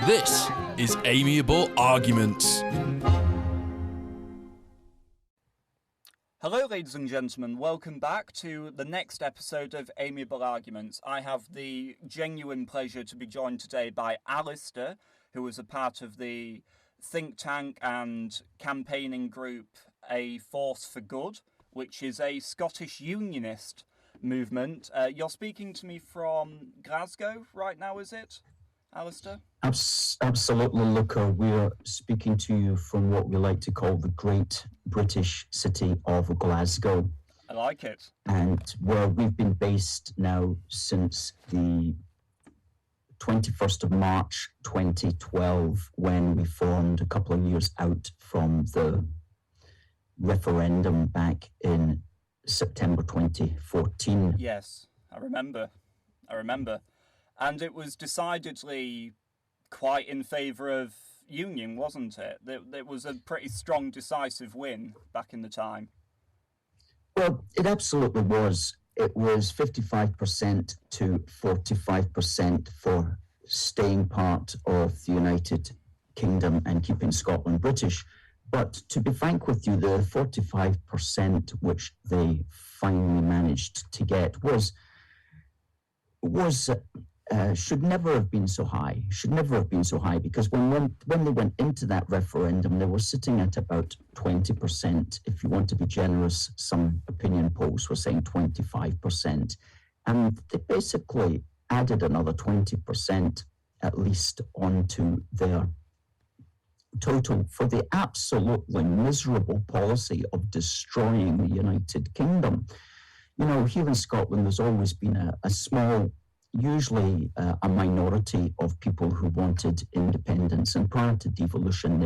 This is Amiable Arguments. Hello, ladies and gentlemen. Welcome back to the next episode of Amiable Arguments. I have the genuine pleasure to be joined today by Alistair, who was a part of the think tank and campaigning group A Force for Good, which is a Scottish Unionist movement. You're speaking to me from Glasgow right now, is it, Alistair? Absolutely, Luca. We're speaking to you from what we like to call the great British city of Glasgow. I like it. And where we've been based now since the 21st of March 2012, when we formed a couple of years out from the referendum back in September 2014. Yes, I remember. And it was decidedly quite in favour of union, wasn't it? It was a pretty strong, decisive win back in the time. Well, it absolutely was. It was 55% to 45% for staying part of the United Kingdom and keeping Scotland British. But to be frank with you, the 45% which they finally managed to get should never have been so high. Because when they went into that referendum, they were sitting at about 20%. If you want to be generous, some opinion polls were saying 25%. And they basically added another 20% at least onto their total for the absolutely miserable policy of destroying the United Kingdom. You know, here in Scotland, there's always been a small, usually a minority of people who wanted independence. And prior to devolution,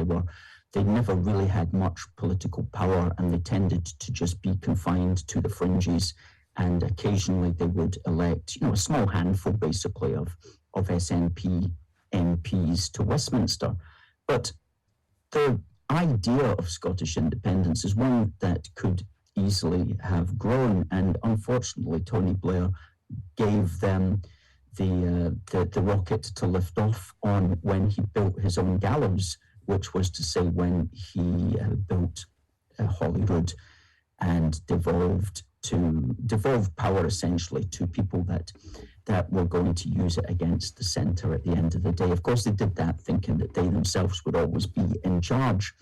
they never really had much political power, and they tended to just be confined to the fringes. And occasionally they would elect, a small handful basically of SNP MPs to Westminster. But the idea of Scottish independence is one that could easily have grown, and unfortunately Tony Blair gave them the rocket to lift off on when he built his own gallows, which was to say when he built Holyrood and devolved power essentially to people that were going to use it against the centre at the end of the day. Of course, they did that thinking that they themselves would always be in charge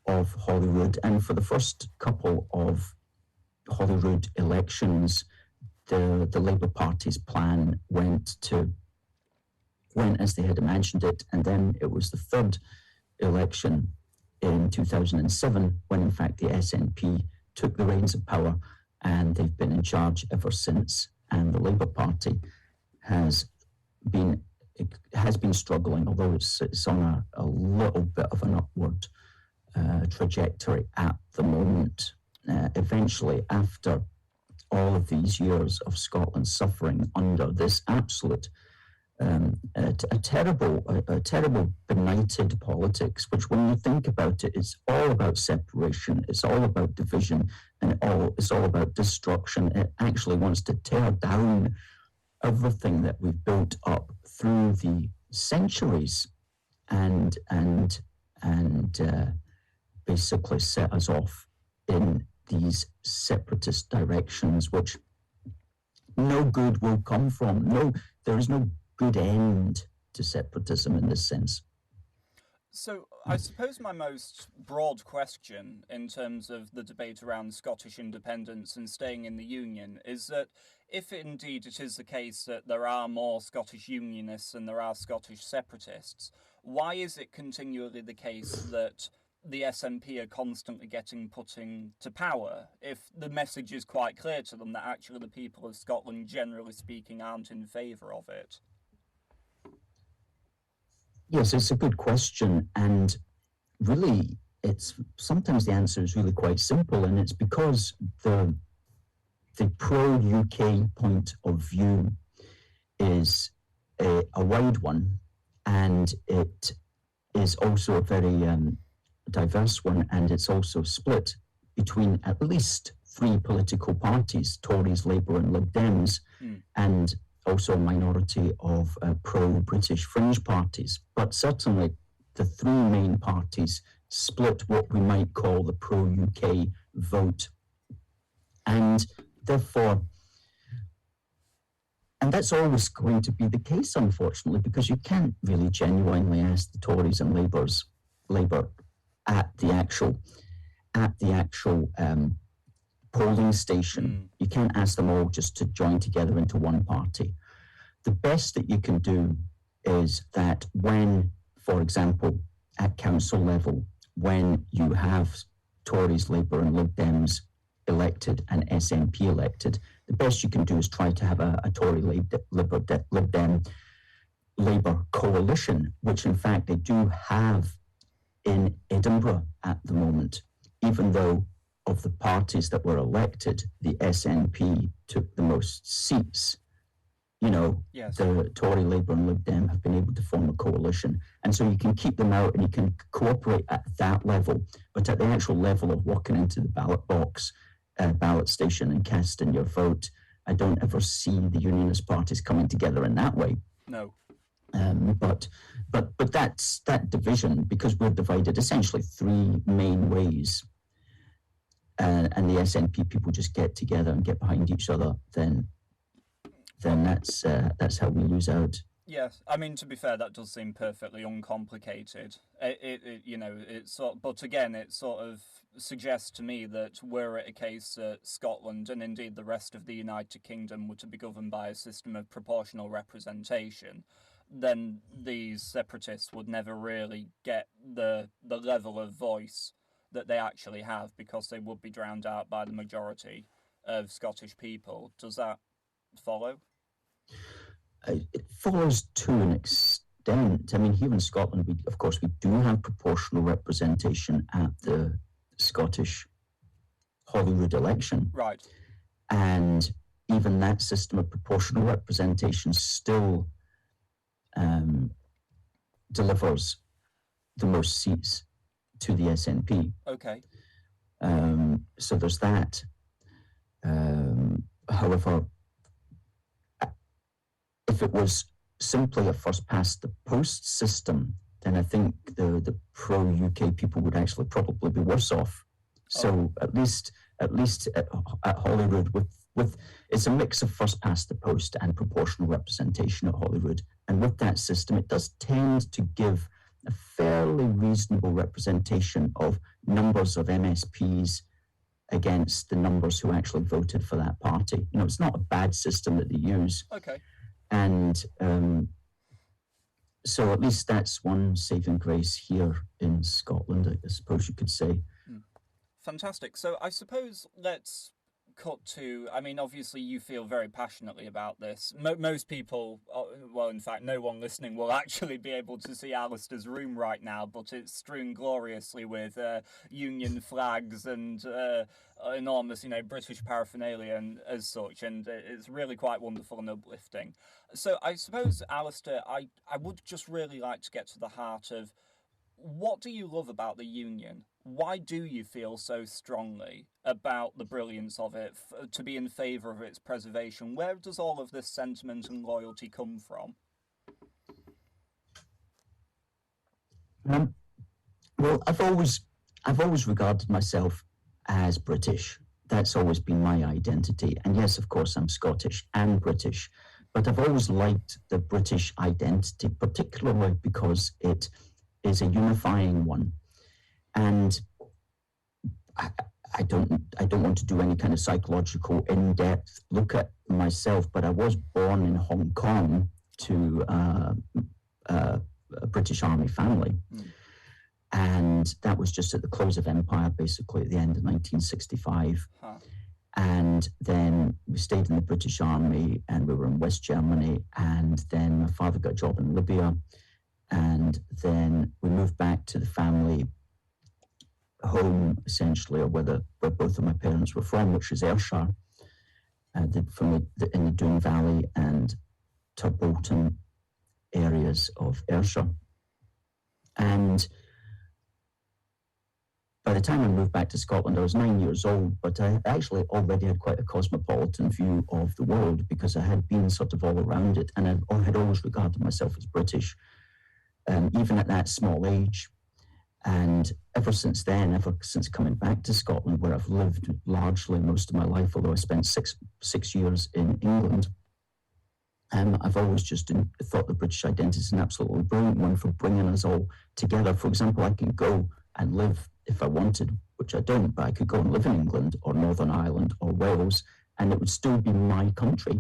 of Holyrood. And for the first couple of Holyrood elections, the Labour Party's plan went as they had imagined it. And then it was the third election in 2007 when, in fact, the SNP took the reins of power, and they've been in charge ever since. And the Labour Party has been struggling, although it's on a little bit of an upward trajectory at the moment. Eventually, after all of these years of Scotland suffering under this absolute a terrible benighted politics, which when you think about it, it's all about separation, it's all about division, and it's all about destruction. It actually wants to tear down everything that we've built up through the centuries and basically set us off in these separatist directions, which no good will come from. There is no good end to separatism in this sense. So I suppose my most broad question in terms of the debate around Scottish independence and staying in the Union is that if indeed it is the case that there are more Scottish Unionists than there are Scottish separatists, why is it continually the case that the SNP are constantly getting put into power if the message is quite clear to them that actually the people of Scotland, generally speaking, aren't in favour of it? Yes, it's a good question, and really, sometimes the answer is really quite simple, and it's because the pro-UK point of view is a wide one, and it is also a very diverse one, and it's also split between at least three political parties, Tories, Labour and Lib Dems. And also a minority of pro-British fringe parties. But certainly the three main parties split what we might call the pro-UK vote. And therefore, and that's always going to be the case, unfortunately, because you can't really genuinely ask the Tories and Labour at the actual polling station. You can't ask them all just to join together into one party. The best that you can do is that when, for example, at council level, when you have Tories, Labour and Lib Dems elected and SNP elected, the best you can do is try to have a Tory Lib Dem Labour coalition, which in fact they do have in Edinburgh at the moment, even though of the parties that were elected, the SNP took the most seats. You know, yes. The Tory, Labour and Lib Dem have been able to form a coalition. And so you can keep them out and you can cooperate at that level. But at the actual level of walking into the ballot box, ballot station and casting your vote, I don't ever see the Unionist parties coming together in that way. No. But that's that division, because we're divided essentially three main ways. And the SNP people just get together and get behind each other, then that's how we lose out. Yes, I mean, to be fair, that does seem perfectly uncomplicated. But again, it sort of suggests to me that were it a case that Scotland and indeed the rest of the United Kingdom were to be governed by a system of proportional representation, then these separatists would never really get the level of voice that they actually have, because they would be drowned out by the majority of Scottish people. Does that follow? It follows to an extent. I mean, here in Scotland, we do have proportional representation at the Scottish Holyrood election. Right. And even that system of proportional representation still delivers the most seats to the SNP. Okay. So there's that. However, if it was simply a first-past-the-post system, then I think the pro-UK people would actually probably be worse off. So at least at Holyrood, with it's a mix of first-past-the-post and proportional representation at Holyrood. And with that system, it does tend to give a fairly reasonable representation of numbers of MSPs against the numbers who actually voted for that party. You know, it's not a bad system that they use. Okay. And so at least that's one saving grace here in Scotland, I suppose you could say. Fantastic. So I suppose let's cut to, I mean, obviously you feel very passionately about this. Most people, well, in fact, no one listening will actually be able to see Alistair's room right now, but it's strewn gloriously with Union flags and enormous, British paraphernalia and as such, and it's really quite wonderful and uplifting. So I suppose, Alistair, I would just really like to get to the heart of, what do you love about the Union? Why do you feel so strongly about the brilliance of it, to be in favour of its preservation? Where does all of this sentiment and loyalty come from? Well, I've always regarded myself as British. That's always been my identity. And yes, of course, I'm Scottish and British, but I've always liked the British identity, particularly because it is a unifying one. And I don't want to do any kind of psychological in-depth look at myself, but I was born in Hong Kong to a British Army family. And that was just at the close of empire, basically at the end of 1965. And then we stayed in the British Army and we were in West Germany. And then my father got a job in Libya. And then we moved back to the family home, essentially, or where both of my parents were from, which is Ayrshire, in the Doon Valley and Turbolton areas of Ayrshire. And by the time I moved back to Scotland, I was 9 years old, but I actually already had quite a cosmopolitan view of the world because I had been sort of all around it, and I had always regarded myself as British, even at that small age. And ever since then, ever since coming back to Scotland, where I've lived largely most of my life, although I spent six years in England, I've always just thought the British identity is an absolutely brilliant one for bringing us all together. For example, I can go and live, if I wanted, which I don't, but I could go and live in England or Northern Ireland or Wales, and it would still be my country,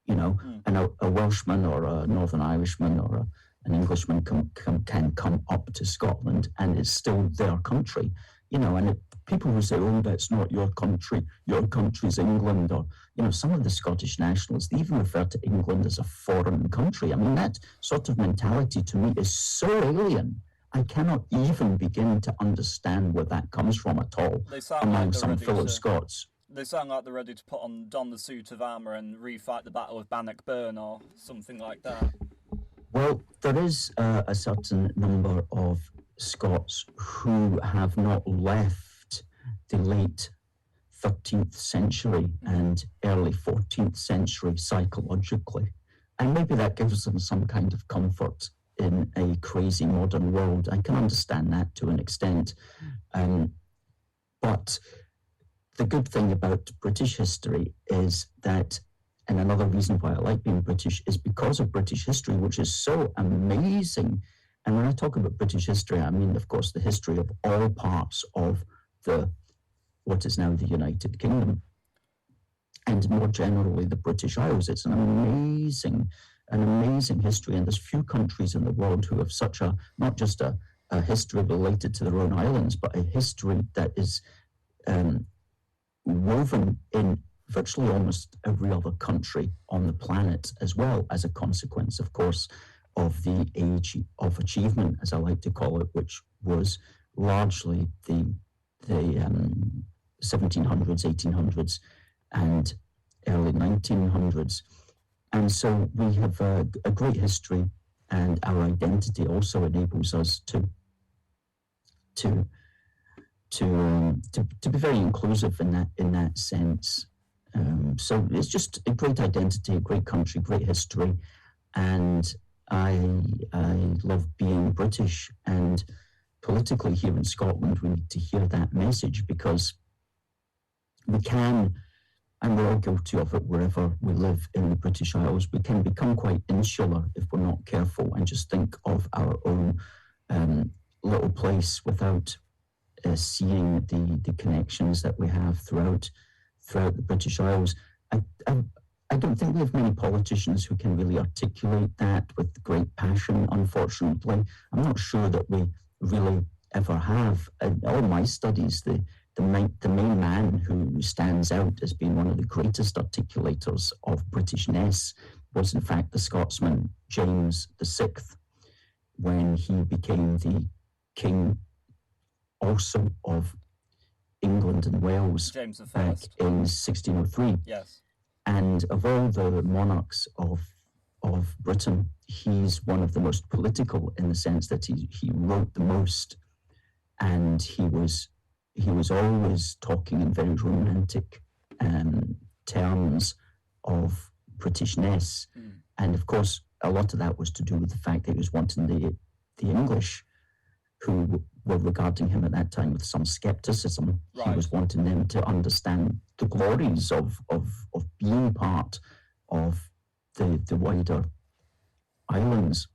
you know. And a Welshman or a Northern Irishman or an Englishman can come up to Scotland, and it's still their country, you know. And people who say, "Oh, that's not your country. Your country's England," or you know, some of the Scottish nationalists, they even refer to England as a foreign country. I mean, that sort of mentality to me is so alien. I cannot even begin to understand where that comes from at all among some fellow Scots. They sound like they're ready to don the suit of armour and refight the Battle of Bannockburn or something like that. Well, there is a certain number of Scots who have not left the late 13th century and early 14th century psychologically. And maybe that gives them some kind of comfort in a crazy modern world. I can understand that to an extent. But the good thing about British history is that, and another reason why I like being British is because of British history, which is so amazing. And when I talk about British history, I mean, of course, the history of all parts of what is now the United Kingdom, and more generally the British Isles. It's an amazing history, and there's few countries in the world who have such not just a history related to their own islands, but a history that is woven in virtually almost every other country on the planet, as well as a consequence, of course, of the age of achievement, as I like to call it, which was largely the 1700s, 1800s, and early 1900s. And so we have a great history, and our identity also enables us to be very inclusive in that sense. So it's just a great identity, a great country, great history, and I love being British. And politically here in Scotland, we need to hear that message, because we can, and we're all guilty of it wherever we live in the British Isles, we can become quite insular if we're not careful and just think of our own little place without seeing the connections that we have throughout the British Isles. I don't think we have many politicians who can really articulate that with great passion, unfortunately. I'm not sure that we really ever have. In all my studies, the main man who stands out as being one of the greatest articulators of Britishness was in fact the Scotsman James VI, when he became the king also of England and Wales James the back First. in 1603. Yes. And of all the monarchs of Britain, he's one of the most political in the sense that he wrote the most, and he was always talking in very romantic terms of Britishness. And of course, a lot of that was to do with the fact that he was wanting the English, who were regarding him at that time with some skepticism. Right. He was wanting them to understand the glories of being part of the wider islands,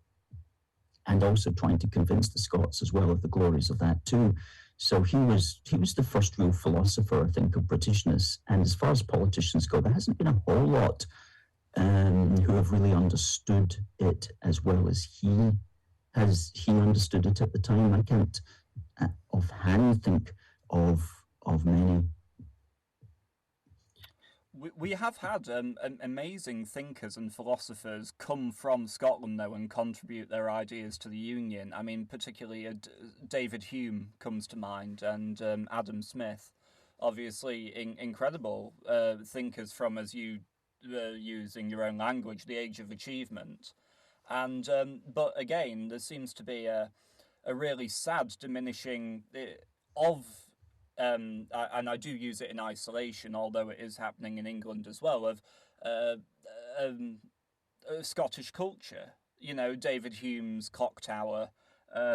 and also trying to convince the Scots as well of the glories of that too. So he was the first real philosopher, I think, of Britishness. And as far as politicians go, there hasn't been a whole lot who have really understood it as well as he understood it at the time. I can't offhand think of many. We have had amazing thinkers and philosophers come from Scotland, though, and contribute their ideas to the Union. I mean, particularly David Hume comes to mind, and Adam Smith. Obviously, incredible thinkers from, as you using your own language, the age of achievement. And but again, there seems to be a really sad diminishing of and I do use it in isolation, although it is happening in England as well, of Scottish culture. You know, David Hume's clock tower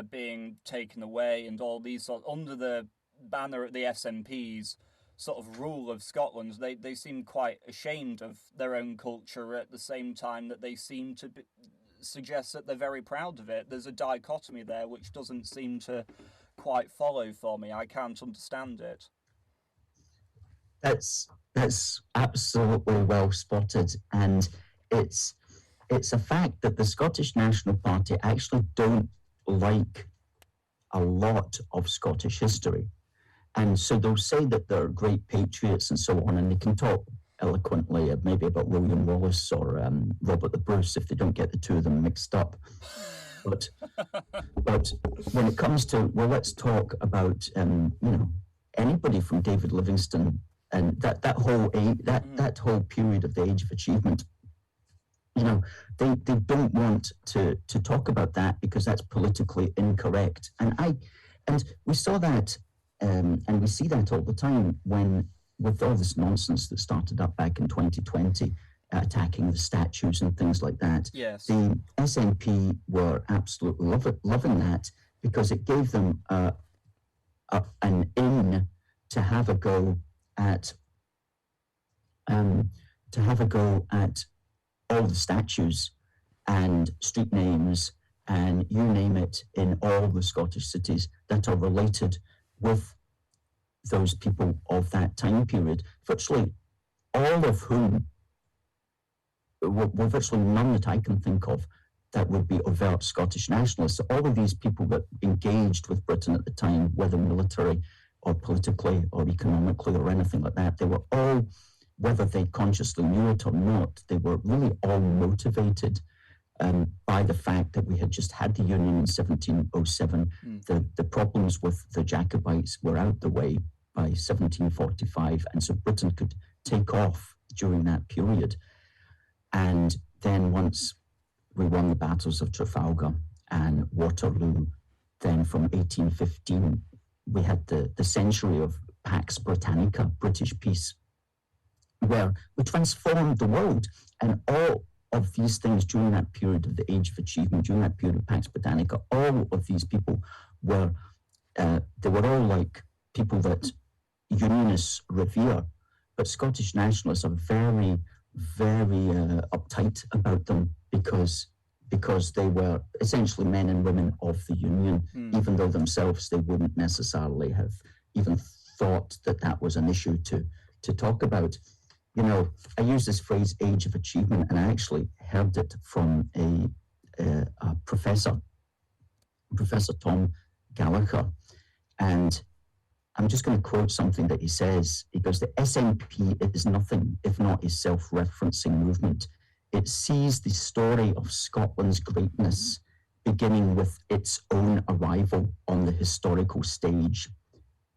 being taken away, and all these under the banner of the SNP's sort of rule of Scotland, they seem quite ashamed of their own culture at the same time that they seem to suggest that they're very proud of it. There's a dichotomy there which doesn't seem to quite follow for me. I can't understand it. That's absolutely well spotted, and it's a fact that the Scottish National Party actually don't like a lot of Scottish history. And so they'll say that they're great patriots and so on, and they can talk eloquently maybe about William Wallace or Robert the Bruce if they don't get the two of them mixed up. But when it comes to, well, let's talk about anybody from David Livingstone and that whole period of the Age of Achievement. You know, they don't want to talk about that because that's politically incorrect. And we saw that. And we see that all the time with all this nonsense that started up back in 2020, attacking the statues and things like that. Yes. The SNP were absolutely loving that because it gave them an in to have a go at all the statues and street names and you name it in all the Scottish cities that are related with those people of that time period, virtually all of whom were virtually none that I can think of that would be overt Scottish nationalists. All of these people that engaged with Britain at the time, whether military or politically or economically or anything like that, they were all, whether they consciously knew it or not, they were really all motivated by the fact that we had just had the Union in 1707. The problems with the Jacobites were out the way by 1745, and so Britain could take off during that period. And then once we won the battles of Trafalgar and Waterloo, then from 1815, we had the century of Pax Britannica, British peace, where we transformed the world. And all of these things during that period of the Age of Achievement, during that period of Pax Britannica, all of these people were, they were all like people that Unionists revere, but Scottish nationalists are very, very uptight about them because they were essentially men and women of the Union, even though themselves they wouldn't necessarily have even thought that was an issue to talk about. You know, I use this phrase "Age of Achievement," and I actually heard it from a professor, Professor Tom Gallagher, and I'm just going to quote something that he says. He goes, "The SNP is nothing if not a self-referencing movement. It sees the story of Scotland's greatness beginning with its own arrival on the historical stage.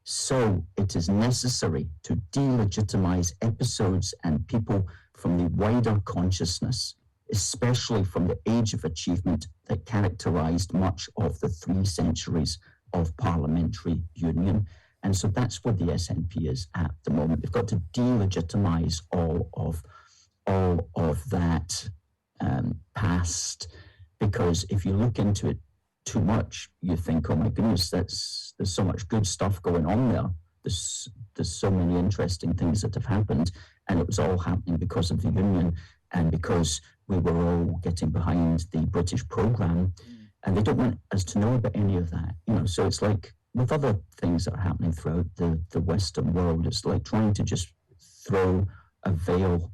So it is necessary to delegitimize episodes and people from the wider consciousness, especially from the Age of Achievement that characterized much of the 3 centuries of parliamentary union." And so that's where the SNP is at the moment. They've got to delegitimize all of that past, because if you look into it too much, you think, oh my goodness, there's so much good stuff going on there. There's so many interesting things that have happened, and it was all happening because of the Union and because we were all getting behind the British programme, and they don't want us to know about any of that. You know, so it's like with other things that are happening throughout the Western world, it's like trying to just throw a veil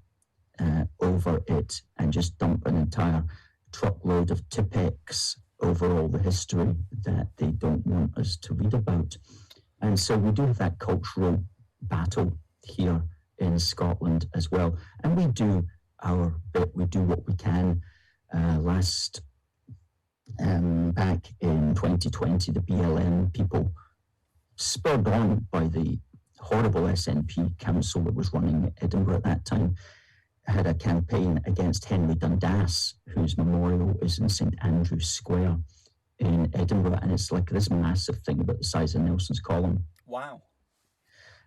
over it and just dump an entire truckload of Tipex over all the history that they don't want us to read about. And so we do have that cultural battle here in Scotland as well. And we do our bit, we do what we can. Back in 2020, the BLM people, spurred on by the horrible SNP council that was running Edinburgh at that time, had a campaign against Henry Dundas, whose memorial is in St Andrew's Square in Edinburgh, and it's like this massive thing about the size of Nelson's column. Wow.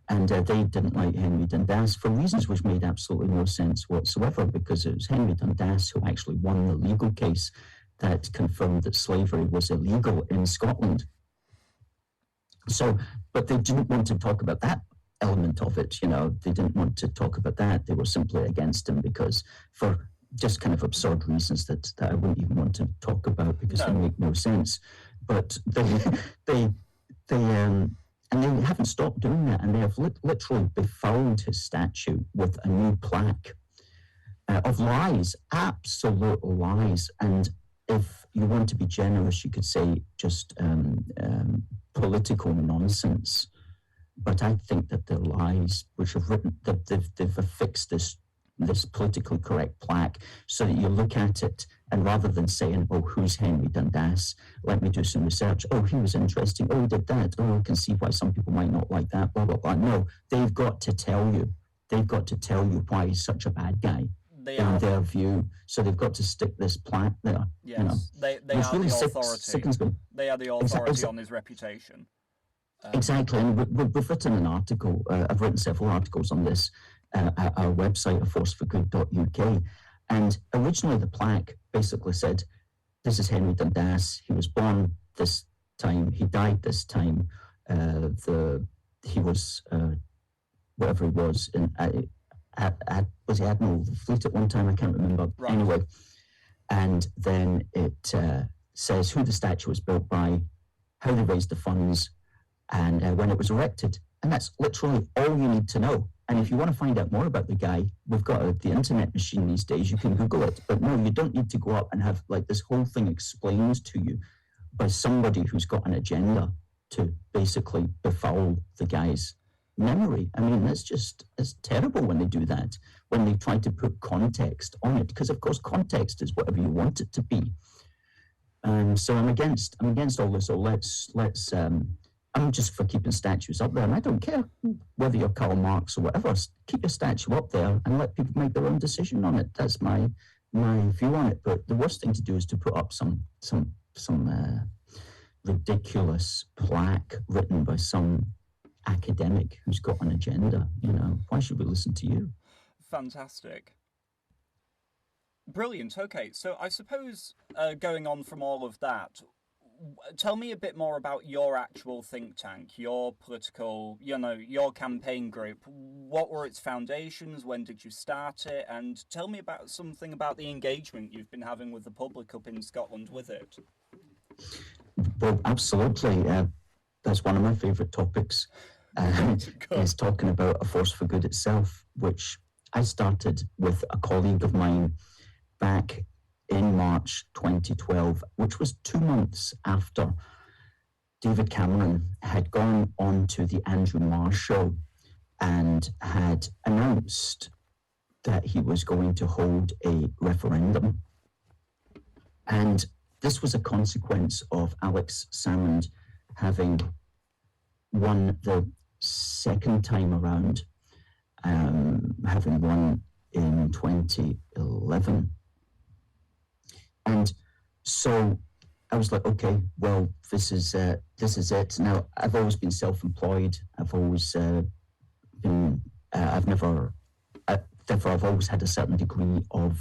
And they didn't like Henry Dundas for reasons which made absolutely no sense whatsoever, because it was Henry Dundas who actually won the legal case that confirmed that slavery was illegal in Scotland. So, but they didn't want to talk about that element of it, you know. They didn't want to talk about that. They were simply against him because for just kind of absurd reasons that I wouldn't even want to talk about because they make no sense. But and they haven't stopped doing that, and they have literally befouled his statue with a new plaque of lies, absolute lies. And if you want to be generous, you could say just political nonsense. But I think that the lies which have written, that they've affixed this politically correct plaque so that you look at it, and rather than saying, oh, who's Henry Dundas? Let me do some research. Oh, he was interesting. Oh, he did that. Oh, I can see why some people might not like that, blah, blah, blah. No, they've got to tell you. They've got to tell you why he's such a bad guy in their view. So they've got to stick this plaque there. Yes, you know. they are really the authority. They are the authority on his reputation. Exactly, and we've written an article. I've written several articles on this at our website, aforceforgood.uk. And originally the plaque basically said, this is Henry Dundas. He was born this time. He died this time. He was, whatever he was, was he Admiral of the Fleet at one time? I can't remember. Right. Anyway, and then it says who the statue was built by, how they raised the funds, and when it was erected. And that's literally all you need to know. And if you want to find out more about the guy, we've got the internet machine these days. You can Google it. But no, you don't need to go up and have like this whole thing explained to you by somebody who's got an agenda to basically befoul the guy's memory. I mean, it's terrible when they do that, when they try to put context on it, because of course context is whatever you want it to be. So I'm against all this. So I'm just for keeping statues up there, and I don't care whether you're Karl Marx or whatever. Keep your statue up there and let people make their own decision on it. That's my view on it. But the worst thing to do is to put up some ridiculous plaque written by some academic who's got an agenda. You know, why should we listen to you? Fantastic. Brilliant. Okay, so I suppose going on from all of that, tell me a bit more about your actual think tank, your political, your campaign group. What were its foundations? When did you start it? And tell me about something about the engagement you've been having with the public up in Scotland with it. Well, absolutely. That's one of my favourite topics, is talking about A Force for Good itself, which I started with a colleague of mine back in March 2012, which was 2 months after David Cameron had gone on to the Andrew Marr show and had announced that he was going to hold a referendum. And this was a consequence of Alex Salmond having won the second time around, having won in 2011. And so I was like, okay, well, this is it. Now, I've always been self-employed. I've always therefore I've always had a certain degree of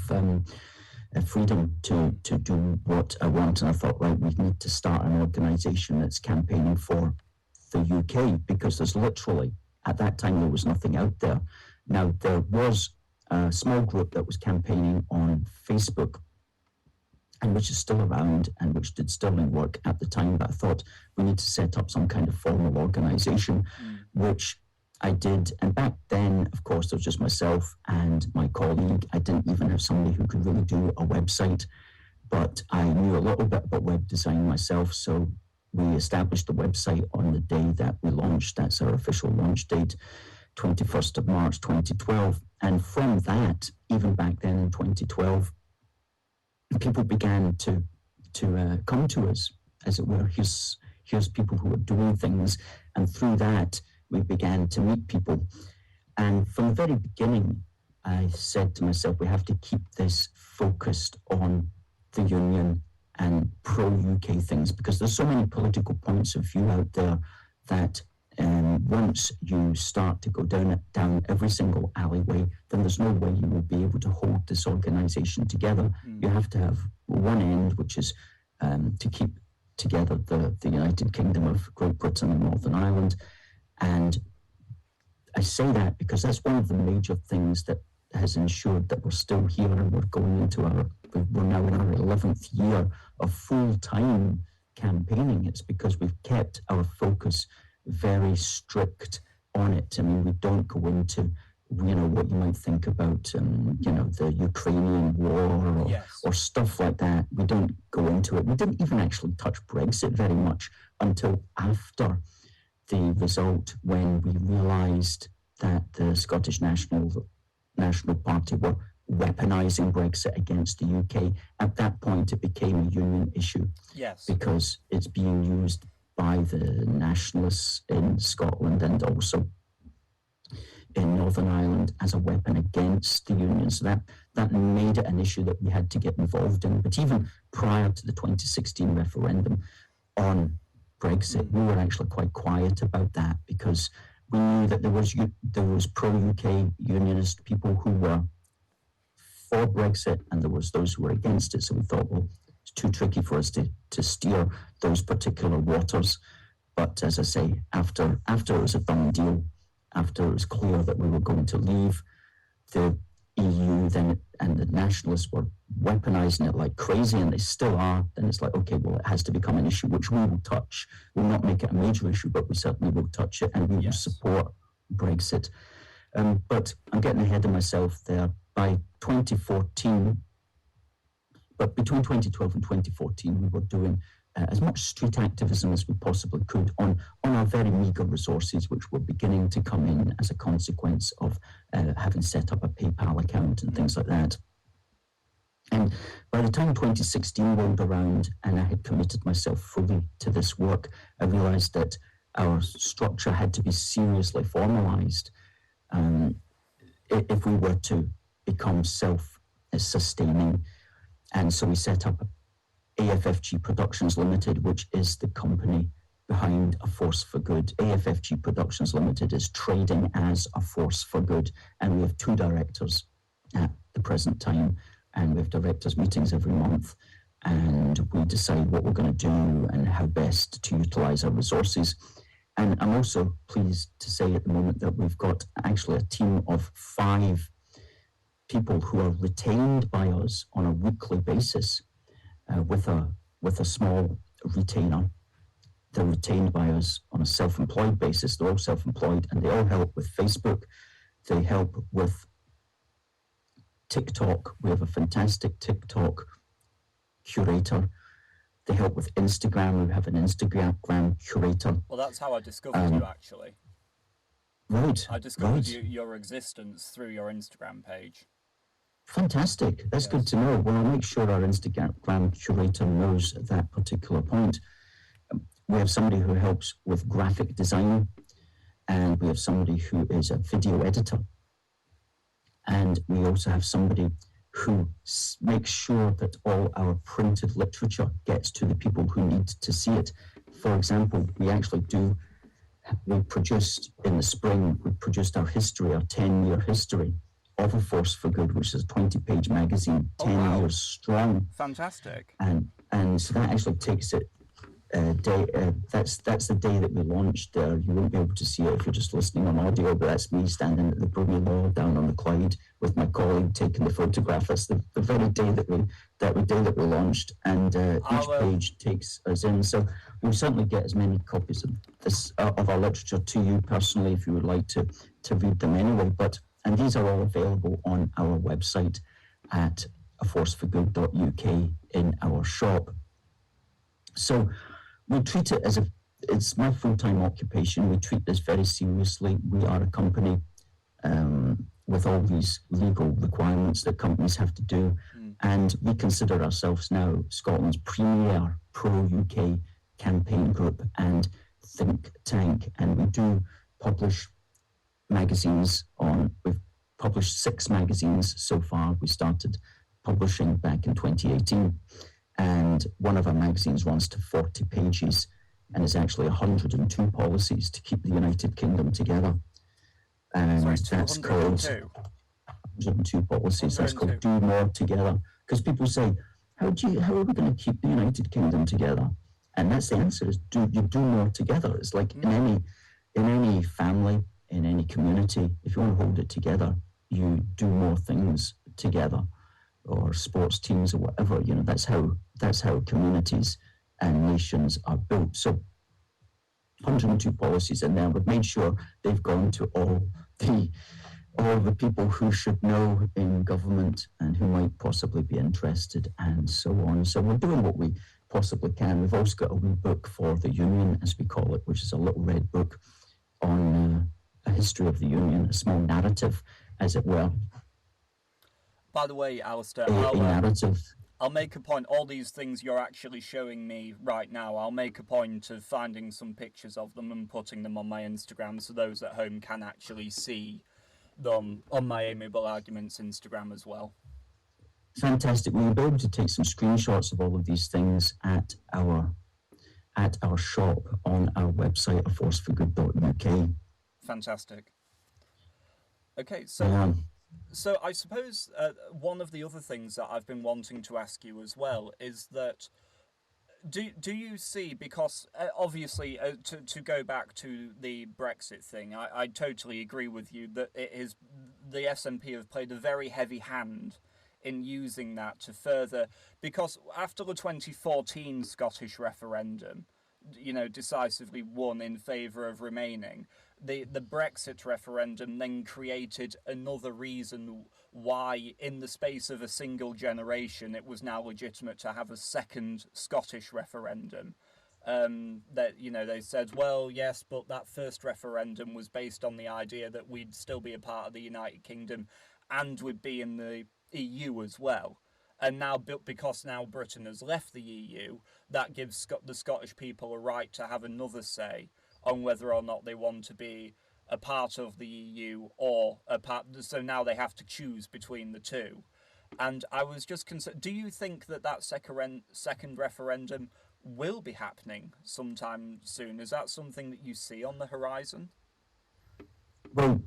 freedom to do what I want. And I thought, right, we need to start an organisation that's campaigning for the UK, because there's literally, at that time, there was nothing out there. Now, there was a small group that was campaigning on Facebook, and which is still around and which did sterling work at the time, but I thought we need to set up some kind of formal organisation, which I did. And back then, of course, there was just myself and my colleague. I didn't even have somebody who could really do a website, but I knew a little bit about web design myself, so we established the website on the day that we launched. That's our official launch date, 21st of March 2012. And from that, even back then in 2012, people began to come to us, as it were. Here's people who are doing things, and through that we began to meet people. And from the very beginning, I said to myself, we have to keep this focused on the union and pro-UK things, because there's so many political points of view out there that once you start to go down every single alleyway, then there's no way you will be able to hold this organisation together. You have to have one end, which is to keep together the United Kingdom of Great Britain and Northern Ireland. And I say that because that's one of the major things that has ensured that we're still here and we're now in our 11th year of full-time campaigning. It's because we've kept our focus very strict on it. I mean, we don't go into, what you might think about, the Ukrainian war or stuff like that. We don't go into it. We didn't even actually touch Brexit very much until after the result, when we realised that the Scottish National Party were weaponising Brexit against the UK. At that point, it became a union issue. Yes. Because it's being used by the nationalists in Scotland and also in Northern Ireland as a weapon against the union. So that made it an issue that we had to get involved in. But even prior to the 2016 referendum on Brexit, we were actually quite quiet about that, because we knew that there was pro-UK unionist people who were for Brexit, and there was those who were against it. So we thought, well, it's too tricky for us to steer those particular waters. But as I say, after it was a done deal, after it was clear that we were going to leave the EU, then and the nationalists were weaponizing it like crazy, and they still are, then it's like, okay, well, it has to become an issue which we will touch. We'll not make it a major issue, but we certainly will touch it, and we will support Brexit. But I'm getting ahead of myself there. By 2014, but between 2012 and 2014, we were doing as much street activism as we possibly could on our very meagre resources, which were beginning to come in as a consequence of having set up a PayPal account and things like that. And by the time 2016 rolled around and I had committed myself fully to this work, I realized that our structure had to be seriously formalized if we were to become self-sustaining. And so we set up AFFG Productions Limited, which is the company behind A Force for Good. AFFG Productions Limited is trading as A Force for Good, and we have 2 directors at the present time, and we have directors meetings every month, and we decide what we're going to do and how best to utilize our resources. And I'm also pleased to say at the moment that we've got actually a team of 5 people who are retained by us on a weekly basis with a small retainer. They're retained by us on a self-employed basis. They're all self-employed, and they all help with Facebook. They help with TikTok. We have a fantastic TikTok curator. They help with Instagram. We have an Instagram curator. Well, that's how I discovered you, actually. Right. I discovered your existence through your Instagram page. Fantastic. That's good to know. Well, I'll make sure our Instagram curator knows that particular point. We have somebody who helps with graphic design, and we have somebody who is a video editor. And we also have somebody who makes sure that all our printed literature gets to the people who need to see it. For example, we produced in the spring, we produced our history, our 10-year history of A Force for Good, which is a 20-page magazine, 10 years strong. Fantastic. And so that actually takes it that's the day that we launched there. You won't be able to see it if you're just listening on audio, but that's me standing at the Bromley Law down on the Clyde with my colleague taking the photograph. That's the very day that we launched, and each page takes us in. So we'll certainly get as many copies of this of our literature to you personally if you would like to read them anyway. And these are all available on our website at aforceforgood.uk in our shop. So we treat it as it's my full-time occupation. We treat this very seriously. We are a company with all these legal requirements that companies have to do. And we consider ourselves now Scotland's premier pro-UK campaign group and think tank. And we do publish magazines we've published 6 magazines so far. We started publishing back in 2018. And one of our magazines runs to 40 pages and it's actually 102 policies to keep the United Kingdom together. And Sorry, that's called 202. 102 policies. That's called Do More Together. Because people say, how are we going to keep the United Kingdom together? And that's the answer: is you do more together. It's like in any family, in any community, if you want to hold it together, you do more things together, or sports teams or whatever. You know, that's how communities and nations are built. So 102 policies in there. We've made sure they've gone to all the people who should know in government and who might possibly be interested, and so on. So we're doing what we possibly can. We've also got a wee book for the Union, as we call it, which is a little red book on a history of the Union, a small narrative, as it were. By the way, Alistair, A narrative. I'll make a point. All these things you're actually showing me right now, I'll make a point of finding some pictures of them and putting them on my Instagram so those at home can actually see them on my Amiable Arguments Instagram as well. Fantastic. We'll be able to take some screenshots of all of these things at our shop on our website, aforceforgood.uk. Fantastic. Okay, so so I suppose one of the other things that I've been wanting to ask you as well is that do you see, because obviously to go back to the Brexit thing, I totally agree with you that the SNP have played a very heavy hand in using that to further, because after the 2014 Scottish referendum, you know, decisively won in favour of remaining, the Brexit referendum then created another reason why, in the space of a single generation, it was now legitimate to have a second Scottish referendum. That, you know, they said, well, yes, but that first referendum was based on the idea that we'd still be a part of the United Kingdom and would be in the EU as well. And now, because now Britain has left the EU, that gives the Scottish people a right to have another say on whether or not they want to be a part of the EU or a part. So now they have to choose between the two. And I was just concerned, do you think that second referendum will be happening sometime soon? Is that something that you see on the horizon? Well,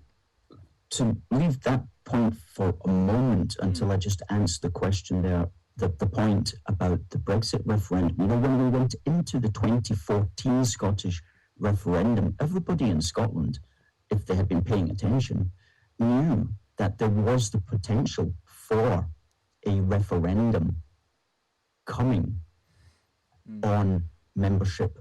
to leave that point for a moment until I just answer the question there, the point about the Brexit referendum. You know, when we went into the 2014 Scottish referendum, everybody in Scotland, if they had been paying attention, knew that there was the potential for a referendum coming on membership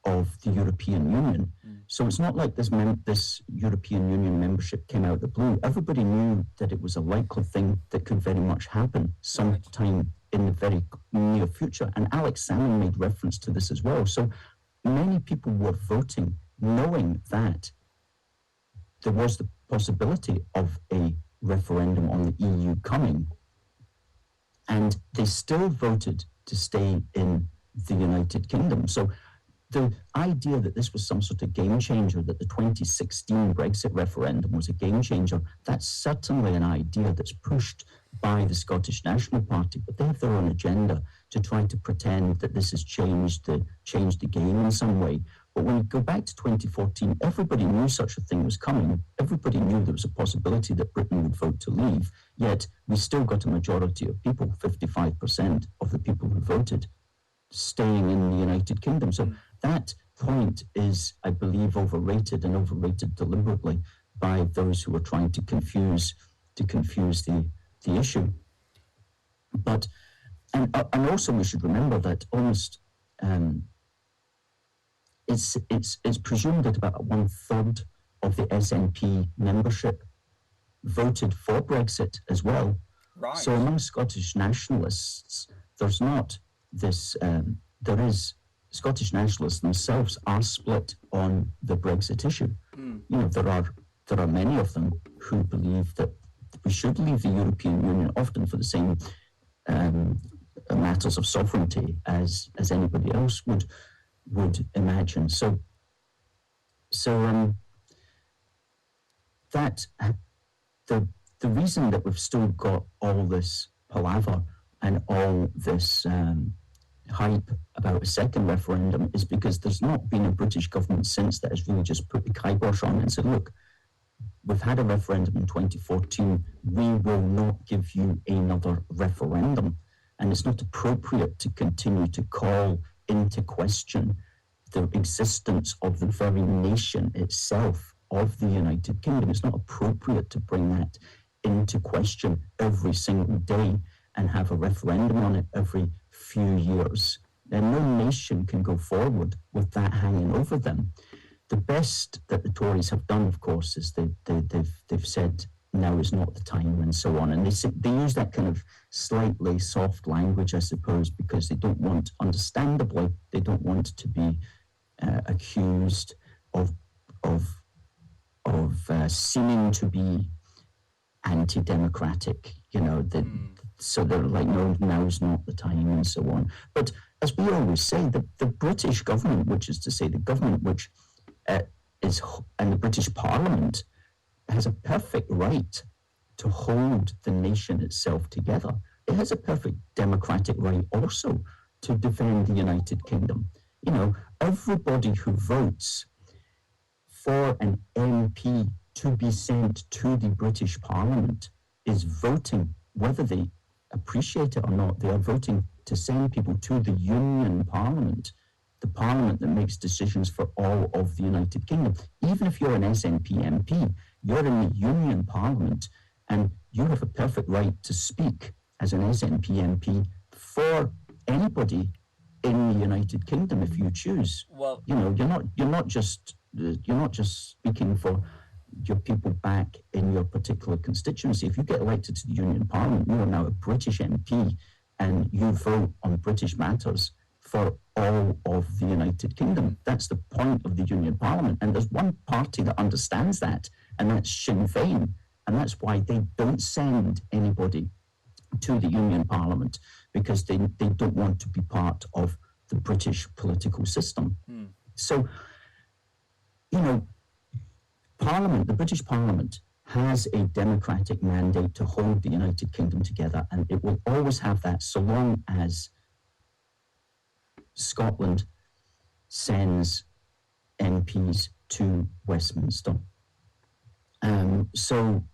of the European Union. So it's not like this European Union membership came out of the blue. Everybody knew that it was a likely thing that could very much happen sometime in the very near future. And Alex Salmon made reference to this as well. So many people were voting knowing that there was the possibility of a referendum on the EU coming. And they still voted to stay in the United Kingdom. So the idea that this was some sort of game changer, that the 2016 Brexit referendum was a game changer, that's certainly an idea that's pushed by the Scottish National Party, but they have their own agenda to try to pretend that this has changed the game in some way. But when you go back to 2014, everybody knew such a thing was coming. Everybody knew there was a possibility that Britain would vote to leave, yet we still got a majority of people, 55% of the people who voted, staying in the United Kingdom. So that point is, I believe, overrated, and overrated deliberately by those who are trying to confuse the issue. But and also we should remember that almost it's presumed that about 1/3 of the SNP membership voted for Brexit as well. Right. So among Scottish nationalists, there's not this. There is. Scottish nationalists themselves are split on the Brexit issue. You know, there are many of them who believe that we should leave the European Union, often for the same matters of sovereignty as anybody else would imagine. So that the reason that we've still got all this palaver and all this hype about a second referendum is because there's not been a British government since that has really just put the kibosh on it and said, look, we've had a referendum in 2014, we will not give you another referendum. And it's not appropriate to continue to call into question the existence of the very nation itself of the United Kingdom. It's not appropriate to bring that into question every single day and have a referendum on it every few years. And no nation can go forward with that hanging over them. The best that the Tories have done, of course, is they've said now is not the time and so on. And they use that kind of slightly soft language, I suppose, because they don't want, understandably, they don't want to be accused of seeming to be anti-democratic, so they're like, no, now's not the time and so on. But as we always say, the British government, which is to say the government which is, and the British Parliament has a perfect right to hold the nation itself together. It has a perfect democratic right also to defend the United Kingdom. Everybody who votes for an MP to be sent to the British Parliament is voting, whether they appreciate it or not, they are voting to send people to the Union Parliament, the Parliament that makes decisions for all of the United Kingdom. Even if you're an SNP MP, you're in the Union Parliament and you have a perfect right to speak as an SNP MP for anybody in the United Kingdom if you choose. Well, you're not just speaking for your people back in your particular constituency. If you get elected to the Union Parliament, you are now a British MP and you vote on British matters for all of the United Kingdom. That's the point of the Union Parliament. And there's one party that understands that, and that's Sinn Féin. And that's why they don't send anybody to the Union Parliament, because they don't want to be part of the British political system. So, Parliament, the British Parliament, has a democratic mandate to hold the United Kingdom together, and it will always have that so long as Scotland sends MPs to Westminster. So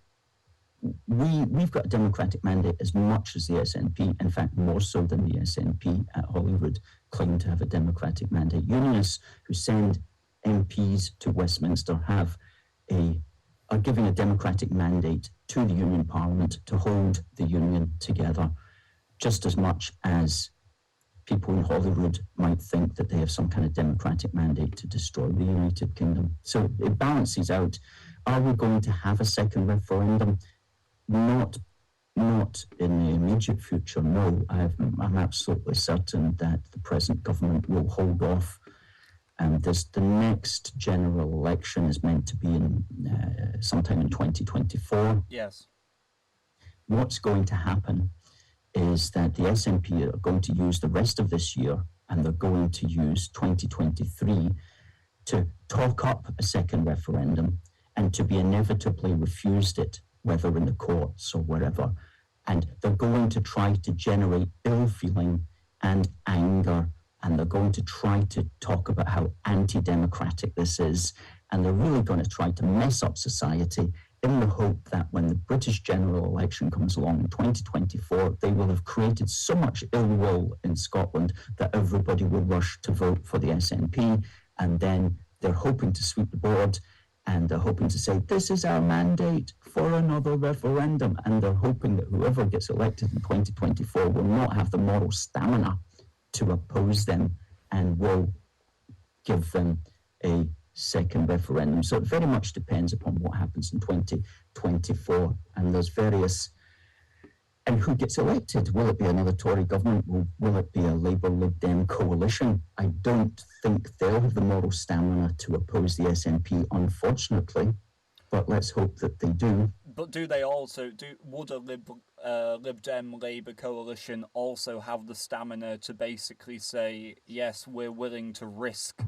we've got a democratic mandate as much as the SNP, in fact, more so than the SNP at Holyrood claim to have a democratic mandate. Unionists who send MPs to Westminster are giving a democratic mandate to the Union Parliament to hold the Union together, just as much as people in Holyrood might think that they have some kind of democratic mandate to destroy the United Kingdom. So it balances out. Are we going to have a second referendum? Not in the immediate future, no. I'm absolutely certain that the present government will hold off. The next general election is meant to be in sometime in 2024. Yes. What's going to happen is that the SNP are going to use the rest of this year, and they're going to use 2023 to talk up a second referendum and to be inevitably refused it, whether in the courts or wherever. And they're going to try to generate ill feeling and anger, and they're going to try to talk about how anti-democratic this is, and they're really going to try to mess up society in the hope that when the British general election comes along in 2024, they will have created so much ill will in Scotland that everybody will rush to vote for the SNP, and then they're hoping to sweep the board, and they're hoping to say, this is our mandate for another referendum, and they're hoping that whoever gets elected in 2024 will not have the moral stamina to oppose them and will give them a second referendum. So it very much depends upon what happens in 2024. And there's various, and who gets elected? Will it be another Tory government? Will it be a Labour Lib Dem coalition? I don't think they'll have the moral stamina to oppose the SNP, unfortunately, but let's hope that they do. But do they also, would a Lib Dem Labour coalition also have the stamina to basically say, yes, we're willing to risk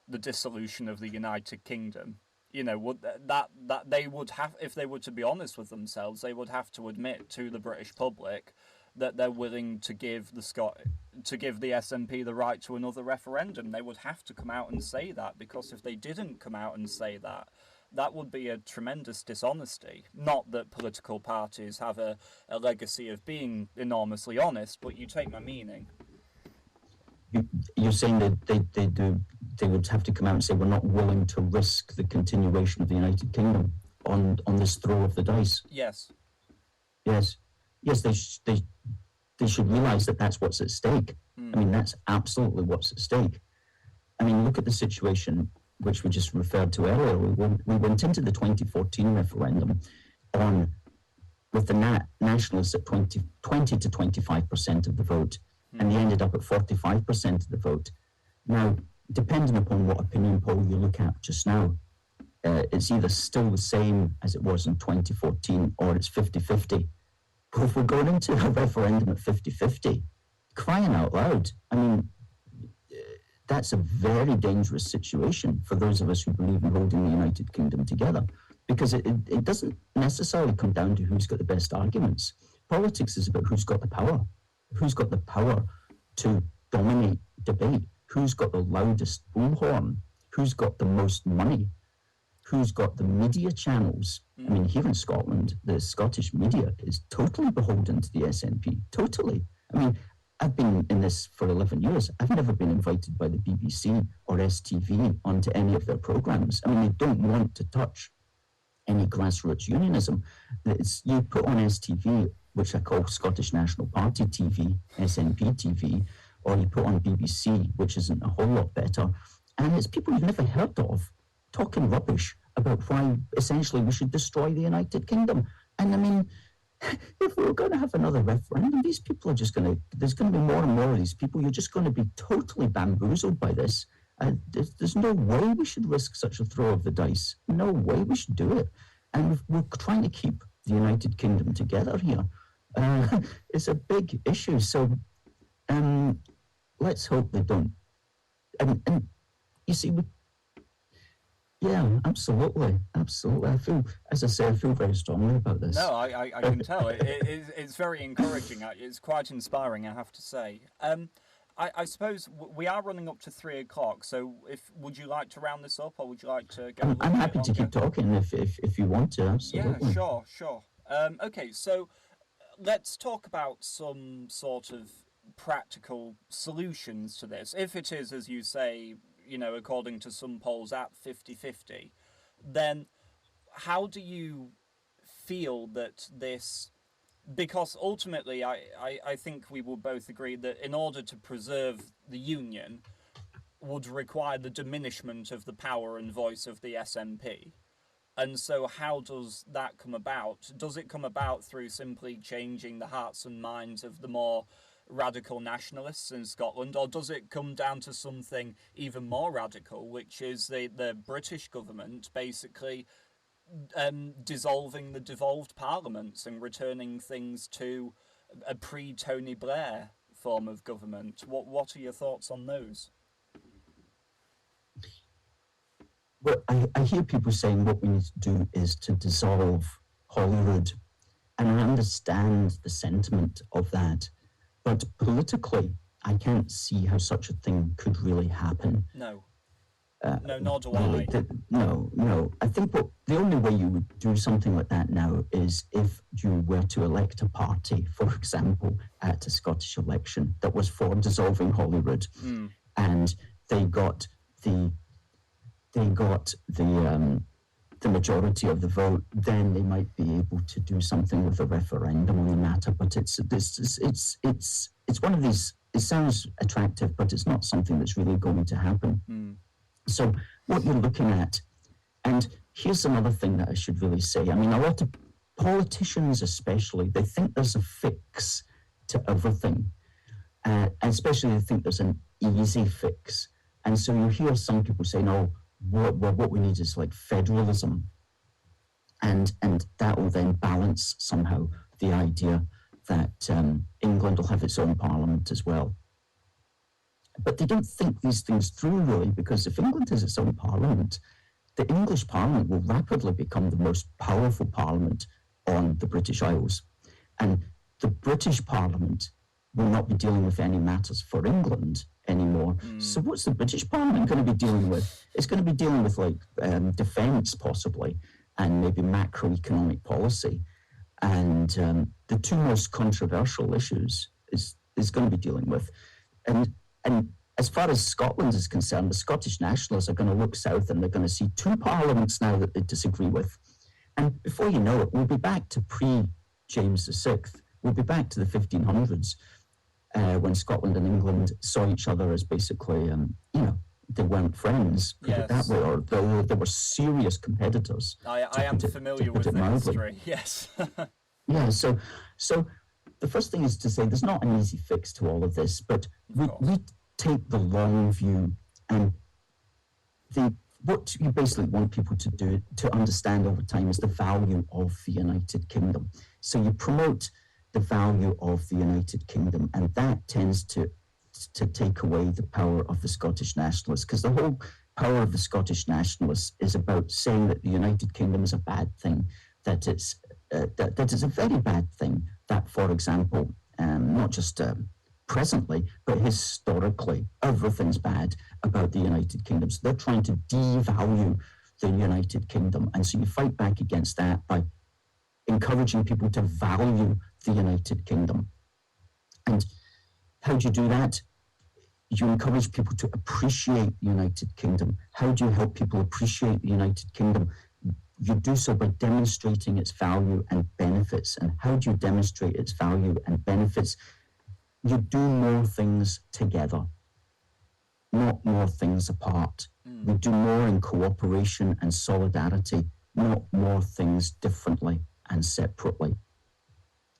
the dissolution of the United Kingdom? Would that they would have, if they were to be honest with themselves, they would have to admit to the British public that they're willing to give the SNP the right to another referendum. They would have to come out and say that, because if they didn't come out and say that, that would be a tremendous dishonesty. Not that political parties have a legacy of being enormously honest, but you take my meaning. You're saying that they would have to come out and say we're not willing to risk the continuation of the United Kingdom on this throw of the dice. Yes. Yes. They should realise that that's what's at stake. I mean, that's absolutely what's at stake. I mean, look at the situation which we just referred to earlier. We went into the 2014 referendum with the nationalists at 20 to 25% of the vote, and they ended up at 45% of the vote. Now, depending upon what opinion poll you look at just now, it's either still the same as it was in 2014 or it's 50-50. But if we're going into a referendum at 50-50, crying out loud, I mean, that's a very dangerous situation for those of us who believe in holding the United Kingdom together, because it doesn't necessarily come down to who's got the best arguments. Politics is about who's got the power to dominate debate, who's got the loudest bullhorn, who's got the most money, who's got the media channels. I mean, here in Scotland, the Scottish media is totally beholden to the SNP, totally. I mean, I've been in this for 11 years. I've never been invited by the BBC or STV onto any of their programmes. I mean, they don't want to touch any grassroots unionism. You put on STV, which I call Scottish National Party TV, SNP TV, or you put on BBC, which isn't a whole lot better, and it's people you've never heard of talking rubbish about why essentially we should destroy the United Kingdom. And I mean, if we're going to have another referendum, these people are just there's going to be more and more of these people. You're just going to be totally bamboozled by this. There's no way we should risk such a throw of the dice. No way we should do it. And we're trying to keep the United Kingdom together here. It's a big issue. So let's hope they don't. And you see, yeah, absolutely. I feel, as I say, I feel very strongly about this. No, I can tell. It's very encouraging. It's quite inspiring, I have to say. I suppose we are running up to 3 o'clock, so would you like to round this up, or would you like to go? I'm happy to keep talking if you want to, absolutely. Yeah, sure. Okay, so let's talk about some sort of practical solutions to this. If it is, as you say, according to some polls at 50-50, then how do you feel that this, because ultimately I think we will both agree that in order to preserve the Union would require the diminishment of the power and voice of the SNP. And so how does that come about? Does it come about through simply changing the hearts and minds of the more radical nationalists in Scotland, or does it come down to something even more radical, which is the British government basically dissolving the devolved parliaments and returning things to a pre-Tony Blair form of government? What are your thoughts on those? Well, I hear people saying what we need to do is to dissolve Holyrood, and I understand the sentiment of that. But politically, I can't see how such a thing could really happen. No, nor do I. No. I think the only way you would do something like that now is if you were to elect a party, for example, at a Scottish election that was for dissolving Holyrood, and they got the majority of the vote, then they might be able to do something with a referendum on the matter. But it's one of these. It sounds attractive, but it's not something that's really going to happen. So what you're looking at, and here's another thing that I should really say. I mean, a lot of politicians, especially, they think there's a fix to everything, and especially they think there's an easy fix. And so you hear some people say, no. What we need is like federalism, and that will then balance somehow the idea that England will have its own parliament as well. But they don't think these things through really, because if England has its own parliament, the English parliament will rapidly become the most powerful parliament on the British Isles. And the British Parliament will not be dealing with any matters for England anymore. So what's the British Parliament going to be dealing with? It's going to be dealing with like defence possibly, and maybe macroeconomic policy. And the two most controversial issues is going to be dealing with. And as far as Scotland is concerned, the Scottish nationalists are going to look south and they're going to see two parliaments now that they disagree with. And before you know it, we'll be back to pre-James VI. We'll be back to the 1500s when Scotland and England saw each other as basically, they weren't friends, put it that way, or they were serious competitors. I am familiar with the history, yes. Yeah, so the first thing is to say there's not an easy fix to all of this, but we take the long view, and what you basically want people to do, to understand over time, is the value of the United Kingdom. So you promote the value of the United Kingdom, and that tends to take away the power of the Scottish nationalists, because the whole power of the Scottish nationalists is about saying that the United Kingdom is a bad thing, that it's a very bad thing, that, for example, not just presently, but historically, everything's bad about the United Kingdom. So they're trying to devalue the United Kingdom. And so you fight back against that by encouraging people to value the United Kingdom. And how do you do that? You encourage people to appreciate the United Kingdom. How do you help people appreciate the United Kingdom? You do so by demonstrating its value and benefits. And how do you demonstrate its value and benefits? You do more things together, not more things apart. We do more in cooperation and solidarity, not more things differently and separately.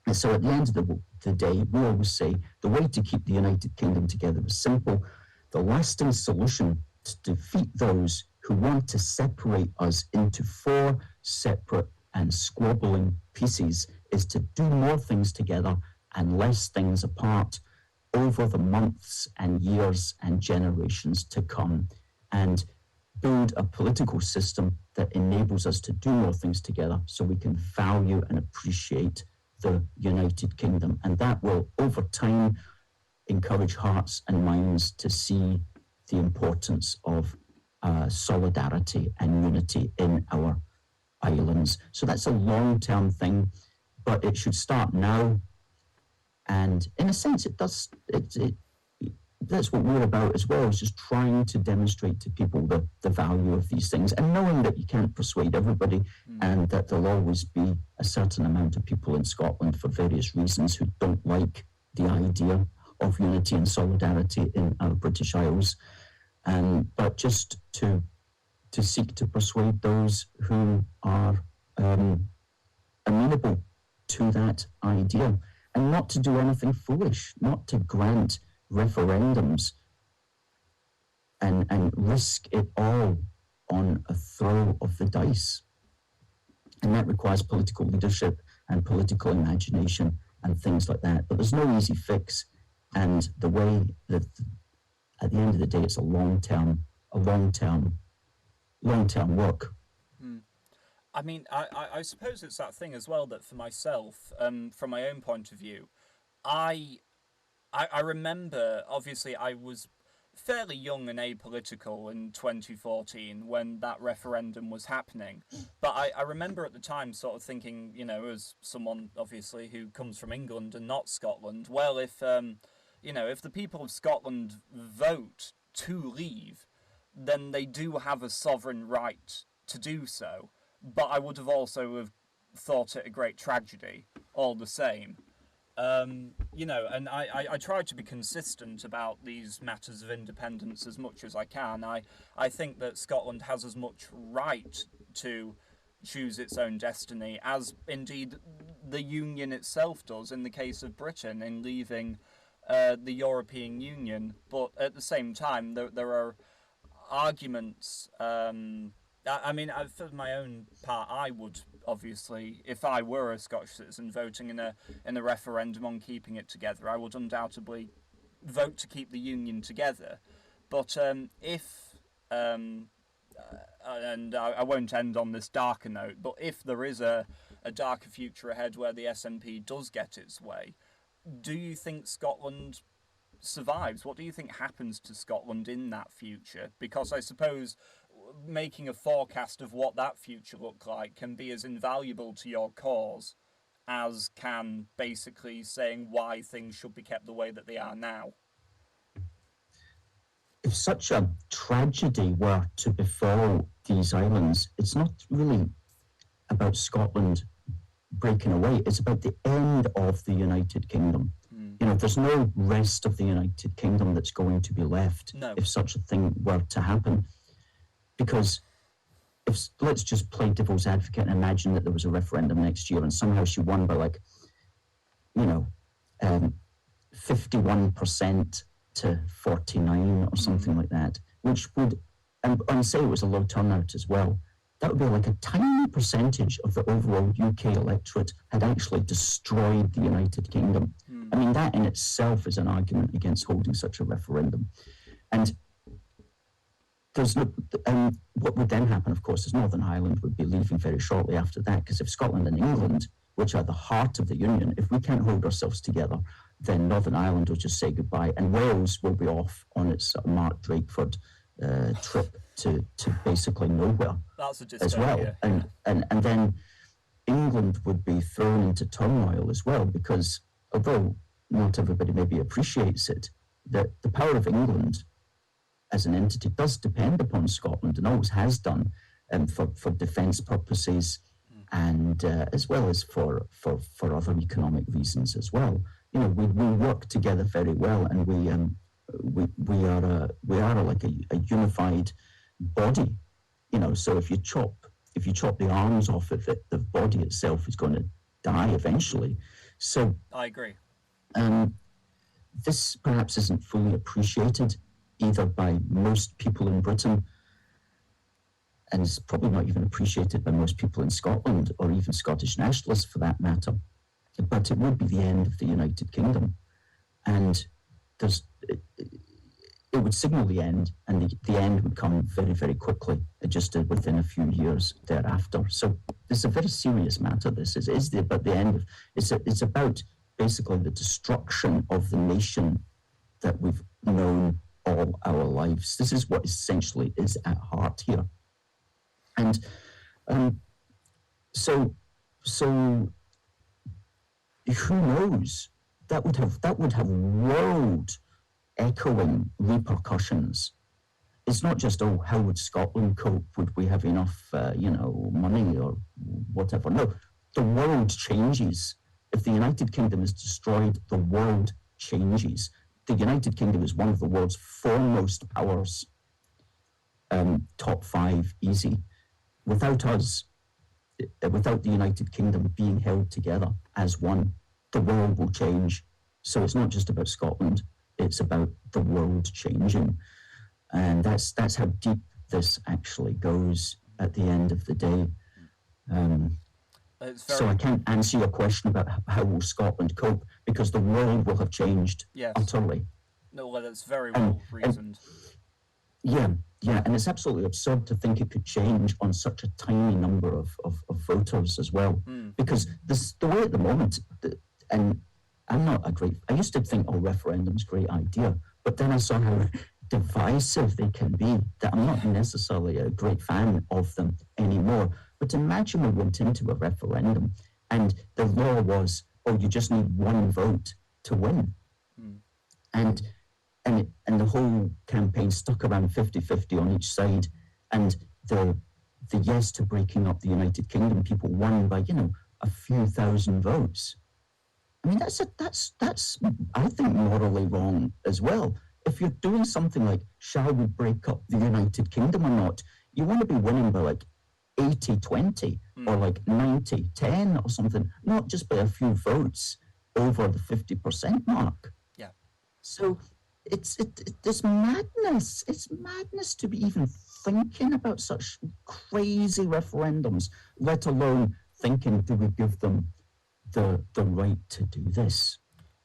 And so at the end of the day, we always say the way to keep the United Kingdom together is simple. The lasting solution to defeat those who want to separate us into four separate and squabbling pieces is to do more things together and less things apart over the months and years and generations to come, and build a political system that enables us to do more things together so we can value and appreciate the United Kingdom. And that will, over time, encourage hearts and minds to see the importance of solidarity and unity in our islands. So that's a long-term thing, but it should start now. And in a sense, that's what we're about as well, is just trying to demonstrate to people the value of these things, and knowing that you can't persuade everybody, and that there'll always be a certain amount of people in Scotland for various reasons who don't like the idea of unity and solidarity in our British Isles. But just to seek to persuade those who are amenable to that idea, and not to do anything foolish, not to grant referendums and risk it all on a throw of the dice. And that requires political leadership and political imagination and things like that. But there's no easy fix. And the way that at the end of the day, it's a long-term work. I mean, I suppose it's that thing as well that for myself, from my own point of view, I remember, obviously, I was fairly young and apolitical in 2014 when that referendum was happening. But I remember at the time sort of thinking, as someone, obviously, who comes from England and not Scotland, well, if the people of Scotland vote to leave, then they do have a sovereign right to do so. But I would have also have thought it a great tragedy, all the same. And I try to be consistent about these matters of independence as much as I can. I think that Scotland has as much right to choose its own destiny as indeed the Union itself does in the case of Britain in leaving the European Union. But at the same time, there are arguments. For my own part, I would obviously, if I were a Scottish citizen voting in a referendum on keeping it together, I would undoubtedly vote to keep the Union together. But if and I won't end on this darker note, but if there is a a darker future ahead where the SNP does get its way, do you think Scotland survives? What do you think happens to Scotland in that future? Because I suppose making a forecast of what that future look like can be as invaluable to your cause as can basically saying why things should be kept the way that they are now. If such a tragedy were to befall these islands, it's not really about Scotland breaking away. It's about the end of the United Kingdom. You know, there's no rest of the United Kingdom that's going to be left if such a thing were to happen. Because if, let's just play devil's advocate and imagine that there was a referendum next year and somehow she won by 51% to 49 or something like that, which would, and say it was a low turnout as well, that would be like a tiny percentage of the overall UK electorate had actually destroyed the United Kingdom. I mean, that in itself is an argument against holding such a referendum. And there's no, what would then happen, of course, is Northern Ireland would be leaving very shortly after that, because if Scotland and England, which are the heart of the Union, if we can't hold ourselves together, then Northern Ireland will just say goodbye, and Wales will be off on its Mark Drakeford trip to basically nowhere. That's a as well. And then England would be thrown into turmoil as well, because although not everybody maybe appreciates it, that the power of England as an entity does depend upon Scotland and always has done, for defence purposes and as well as for other economic reasons as well. You know, we work together very well, and we are like a unified body. You know, so if you chop the arms off of it, the body itself is going to die eventually. So I agree. This perhaps isn't fully appreciated either by most people in Britain, and it's probably not even appreciated by most people in Scotland or even Scottish nationalists for that matter. But it would be the end of the United Kingdom, and it would signal the end, and the end would come very, very quickly, just within a few years thereafter. So it's a very serious matter. This is about the end of. It's about basically the destruction of the nation that we've known all our lives. This is what essentially is at heart here, and so who knows? That would have world echoing repercussions. It's not just, oh, how would Scotland cope? Would we have enough, money or whatever? No, the world changes. If the United Kingdom is destroyed, the world changes. The United Kingdom is one of the world's foremost powers. Top 5, easy. Without us, without the United Kingdom being held together as one, the world will change. So it's not just about Scotland, it's about the world changing. And that's how deep this actually goes at the end of the day. So I can't answer your question about how will Scotland cope, because the world will have changed utterly. No, well, that's very well reasoned. Yeah, and it's absolutely absurd to think it could change on such a tiny number of voters as well. Because the way at the moment, and I used to think, referendum's a great idea, but then I saw how divisive they can be, that I'm not necessarily a great fan of them anymore. But imagine we went into a referendum and the law was, you just need one vote to win. And the whole campaign stuck around 50-50 on each side, and the yes to breaking up the United Kingdom people won by, a few thousand votes. I mean, that's I think morally wrong as well. If you're doing something like, shall we break up the United Kingdom or not, you want to be winning by like 80-20 or like 90-10 or something, not just by a few votes over the 50% mark. Yeah. So it's madness. It's madness to be even thinking about such crazy referendums, let alone thinking, do we give them the right to do this?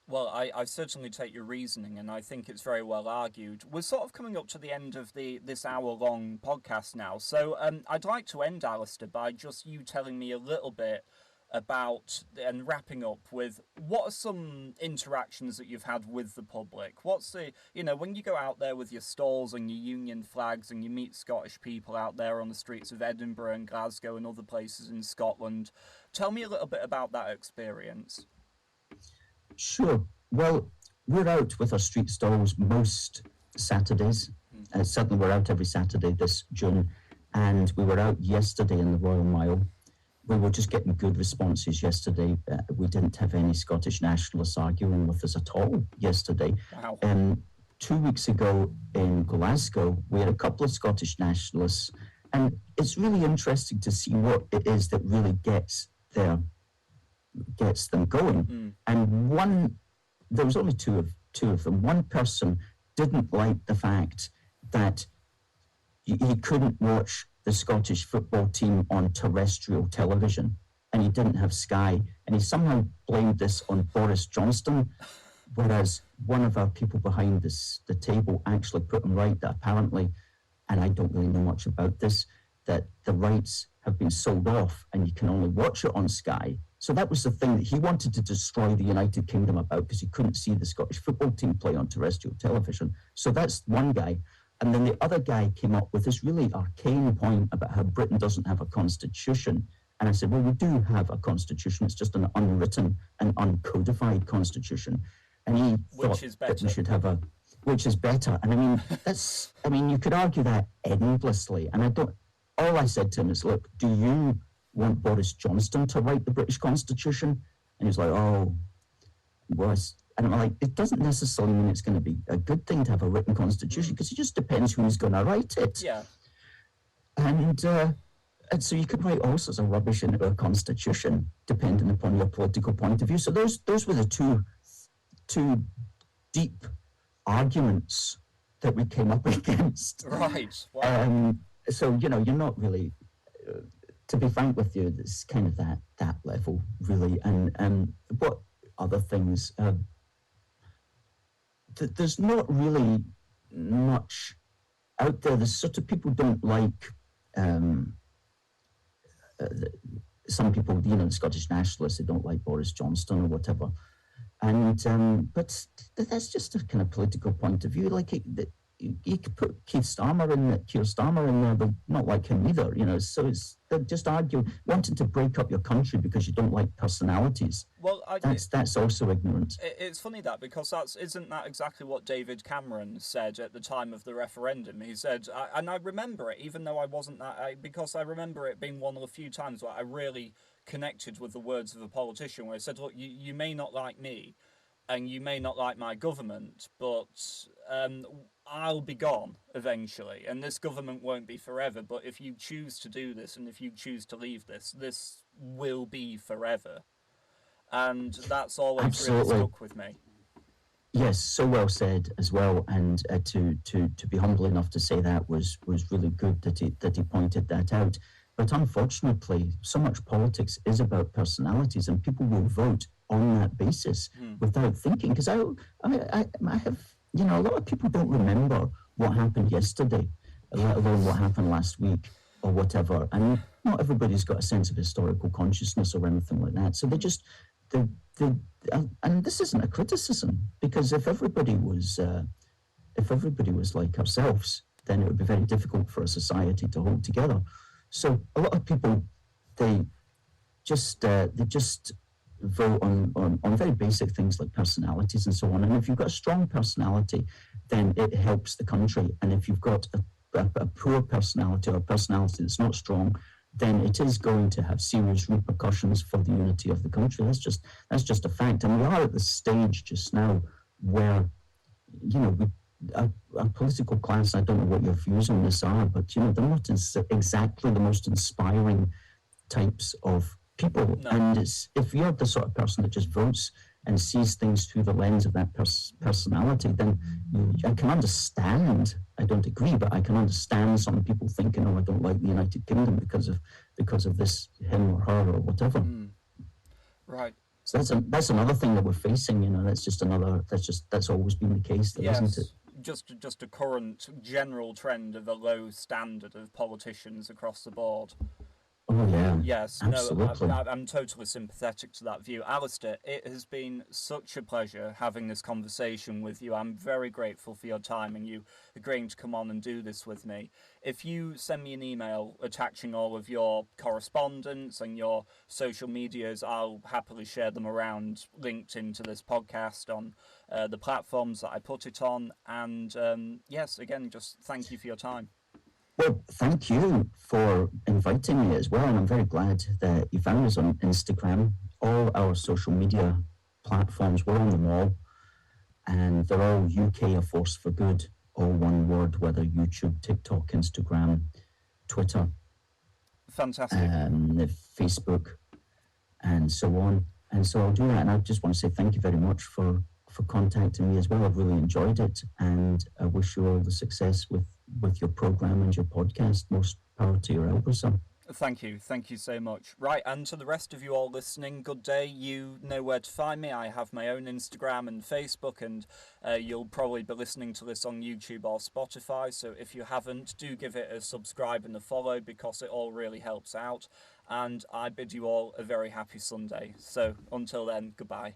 Well, I certainly take your reasoning, and I think it's very well argued. We're sort of coming up to the end of this hour-long podcast now, so I'd like to end, Alistair, by just you telling me a little bit about, and wrapping up with, what are some interactions that you've had with the public? What's the, when you go out there with your stalls and your union flags and you meet Scottish people out there on the streets of Edinburgh and Glasgow and other places in Scotland, tell me a little bit about that experience. Sure. Well, we're out with our street stalls most Saturdays. Certainly we're out every Saturday this June, and we were out yesterday in the Royal Mile. We were just getting good responses yesterday. We didn't have any Scottish nationalists arguing with us at all yesterday. Wow. 2 weeks ago in Glasgow, we had a couple of Scottish nationalists, and it's really interesting to see what it is that really gets them going. And there was only two of them. One person didn't like the fact that he couldn't watch the Scottish football team on terrestrial television, and he didn't have Sky, and he somehow blamed this on Boris Johnson, whereas one of our people behind the table actually put him right, that apparently, and I don't really know much about this, that the rights have been sold off and you can only watch it on Sky. So that was the thing that he wanted to destroy the United Kingdom about, because he couldn't see the Scottish football team play on terrestrial television. So that's one guy. And then the other guy came up with this really arcane point about how Britain doesn't have a constitution. And I said, well, we do have a constitution. It's just an unwritten and uncodified constitution. And he thought that we should have which is better. And I mean, you could argue that endlessly. And all I said to him is, look, do you want Boris Johnson to write the British Constitution? And he was like, oh, was. And I'm like, it doesn't necessarily mean it's going to be a good thing to have a written constitution, because it just depends who's going to write it. Yeah. And so you could write all sorts of rubbish into a constitution, depending upon your political point of view. So those were the two deep arguments that we came up against. Right. Wow. So, you're not really, to be frank with you, it's kind of that level, really. And what other things? There's not really much out there. There's sort of, people don't like, some people, the Scottish nationalists, they don't like Boris Johnson or whatever. And but that's just a kind of political point of view. Like, you could put Keir Starmer in there, but not like him either. So they're just arguing, wanting to break up your country because you don't like personalities. Well, that's also ignorant. It's funny because isn't that exactly what David Cameron said at the time of the referendum? He said, and I remember it, even though I wasn't because I remember it being one of the few times where I really connected with the words of a politician, where he said, look, you may not like me, and you may not like my government, but I'll be gone eventually, and this government won't be forever. But if you choose to do this, and if you choose to leave this will be forever. And that's always really stuck with me. Yes, so well said as well. And to be humble enough to say that was really good that he pointed that out. But unfortunately, so much politics is about personalities, and people will vote on that basis without thinking. Because I have, a lot of people don't remember what happened yesterday, let alone what happened last week or whatever. And not everybody's got a sense of historical consciousness or anything like that. So and this isn't a criticism, because if everybody was like ourselves, then it would be very difficult for a society to hold together. So a lot of people, they just vote on very basic things like personalities and so on. And if you've got a strong personality, then it helps the country. And if you've got a poor personality, or a personality that's not strong, then it is going to have serious repercussions for the unity of the country. That's just a fact. And we are at the stage just now where, our political class, I don't know what your views on this are, but they're not exactly the most inspiring types of people. No. And if you're the sort of person that just votes and sees things through the lens of that personality, then I can understand, I don't agree, but I can understand some people thinking, oh, I don't like the United Kingdom because of this, him or her or whatever. Right. So that's another thing that we're facing, that's always been the case, though, yes. Isn't it? Just a current general trend of a low standard of politicians across the board. Oh yeah, Yes, absolutely. no, I'm totally sympathetic to that view. Alistair, it has been such a pleasure having this conversation with you. I'm very grateful for your time and you agreeing to come on and do this with me. If you send me an email attaching all of your correspondence and your social medias, I'll happily share them around, linked into this podcast on the platforms that I put it on. And yes, again, just thank you for your time. Well, thank you for inviting me as well, and I'm very glad that you found us on Instagram. All our social media platforms, we're on them all, and they're all UK A Force for Good, all one word, whether YouTube, TikTok, Instagram, Twitter, Fantastic. Facebook, and so on. And so I'll do that, and I just want to say thank you very much for contacting me as well. I've really enjoyed it, and I wish you all the success with your program and your podcast. Most power to your elbow, son. Thank you so much. Right, and to the rest of you all listening, good day. You know where to find me. I have my own Instagram and Facebook, and you'll probably be listening to this on YouTube or Spotify. So if you haven't, do give it a subscribe and a follow because it all really helps out. And I bid you all a very happy Sunday. So until then, goodbye.